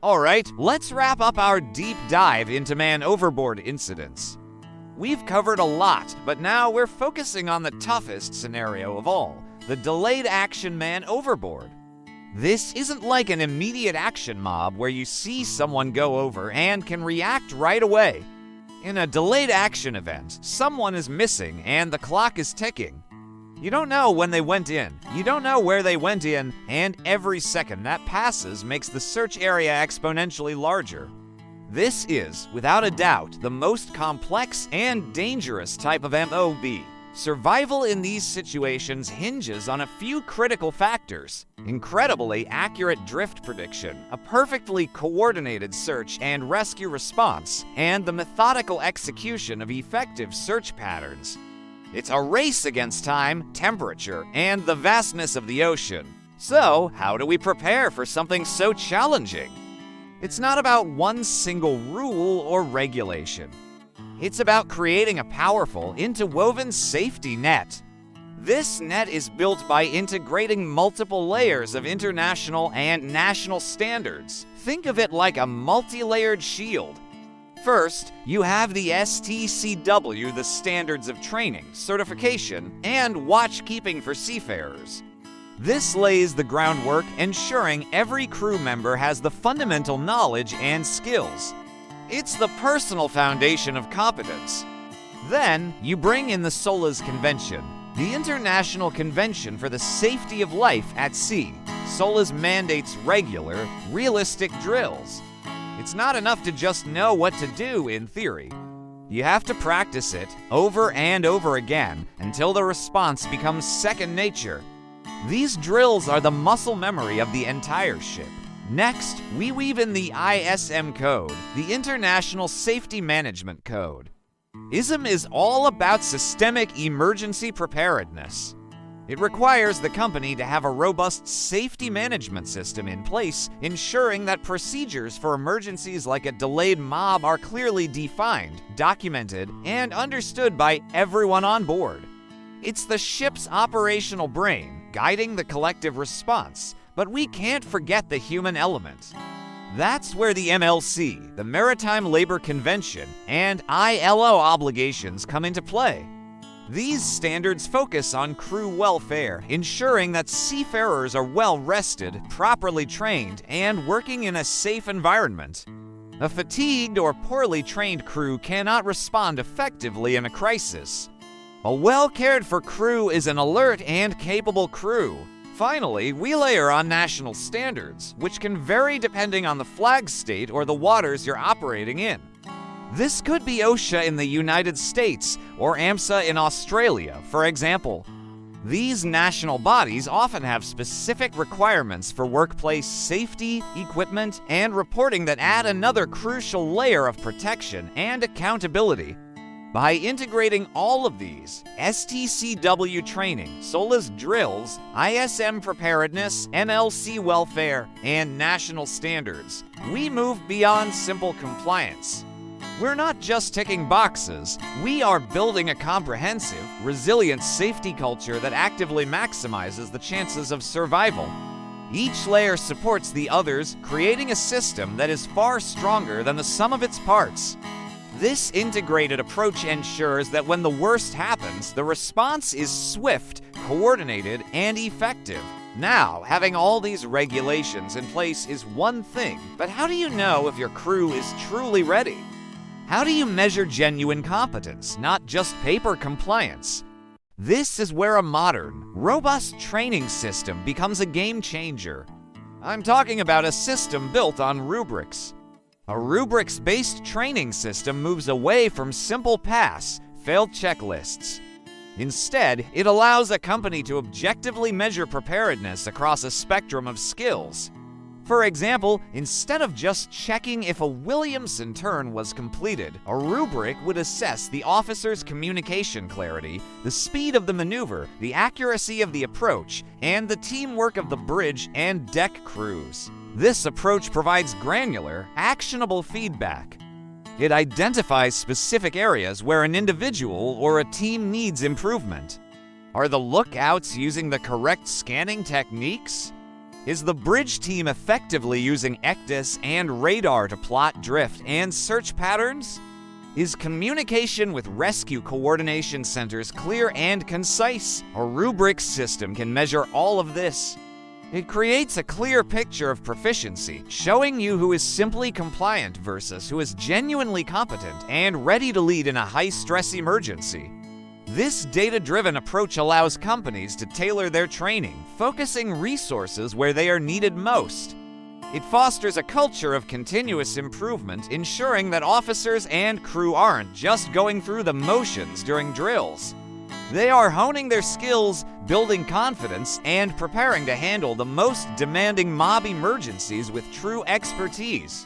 Alright, let's wrap up our deep dive into man overboard incidents. We've covered a lot, but now we're focusing on the toughest scenario of all, the delayed action man overboard. This isn't like an immediate action mob where you see someone go over and can react right away. In a delayed action event, someone is missing and the clock is ticking. You don't know when they went in, you don't know where they went in, and every second that passes makes the search area exponentially larger. This is, without a doubt, the most complex and dangerous type of MOB. Survival in these situations hinges on a few critical factors: incredibly accurate drift prediction, a perfectly coordinated search and rescue response, and the methodical execution of effective search patterns. It's a race against time, temperature, and the vastness of the ocean. So, how do we prepare for something so challenging? It's not about one single rule or regulation. It's about creating a powerful, interwoven safety net. This net is built by integrating multiple layers of international and national standards. Think of it like a multi-layered shield. First, you have the STCW, the Standards of Training, Certification, and Watchkeeping for Seafarers. This lays the groundwork, ensuring every crew member has the fundamental knowledge and skills. It's the personal foundation of competence. Then, you bring in the SOLAS Convention, the International Convention for the Safety of Life at Sea. SOLAS mandates regular, realistic drills. It's not enough to just know what to do in theory. You have to practice it over and over again until the response becomes second nature. These drills are the muscle memory of the entire ship. Next, we weave in the ISM code, the International Safety Management Code. ISM is all about systemic emergency preparedness. It requires the company to have a robust safety management system in place, ensuring that procedures for emergencies like a delayed mob are clearly defined, documented, and understood by everyone on board. It's the ship's operational brain, guiding the collective response, but we can't forget the human element. That's where the MLC, the Maritime Labor Convention, and ILO obligations come into play. These standards focus on crew welfare, ensuring that seafarers are well rested, properly trained, and working in a safe environment. A fatigued or poorly trained crew cannot respond effectively in a crisis. A well-cared-for crew is an alert and capable crew. Finally, we layer on national standards, which can vary depending on the flag state or the waters you're operating in. This could be OSHA in the United States or AMSA in Australia, for example. These national bodies often have specific requirements for workplace safety, equipment, and reporting that add another crucial layer of protection and accountability. By integrating all of these, STCW training, SOLAS drills, ISM preparedness, MLC welfare, and national standards, we move beyond simple compliance. We're not just ticking boxes, we are building a comprehensive, resilient safety culture that actively maximizes the chances of survival. Each layer supports the others, creating a system that is far stronger than the sum of its parts. This integrated approach ensures that when the worst happens, the response is swift, coordinated, and effective. Now, having all these regulations in place is one thing, but how do you know if your crew is truly ready? How do you measure genuine competence, not just paper compliance? This is where a modern, robust training system becomes a game changer. I'm talking about a system built on rubrics. A rubrics-based training system moves away from simple pass, fail checklists. Instead, it allows a company to objectively measure preparedness across a spectrum of skills. For example, instead of just checking if a Williamson turn was completed, a rubric would assess the officer's communication clarity, the speed of the maneuver, the accuracy of the approach, and the teamwork of the bridge and deck crews. This approach provides granular, actionable feedback. It identifies specific areas where an individual or a team needs improvement. Are the lookouts using the correct scanning techniques? Is the bridge team effectively using ECDIS and radar to plot drift and search patterns? Is communication with rescue coordination centers clear and concise? A rubrics system can measure all of this. It creates a clear picture of proficiency, showing you who is simply compliant versus who is genuinely competent and ready to lead in a high-stress emergency. This data-driven approach allows companies to tailor their training, focusing resources where they are needed most. It fosters a culture of continuous improvement, ensuring that officers and crew aren't just going through the motions during drills. They are honing their skills, building confidence, and preparing to handle the most demanding mob emergencies with true expertise.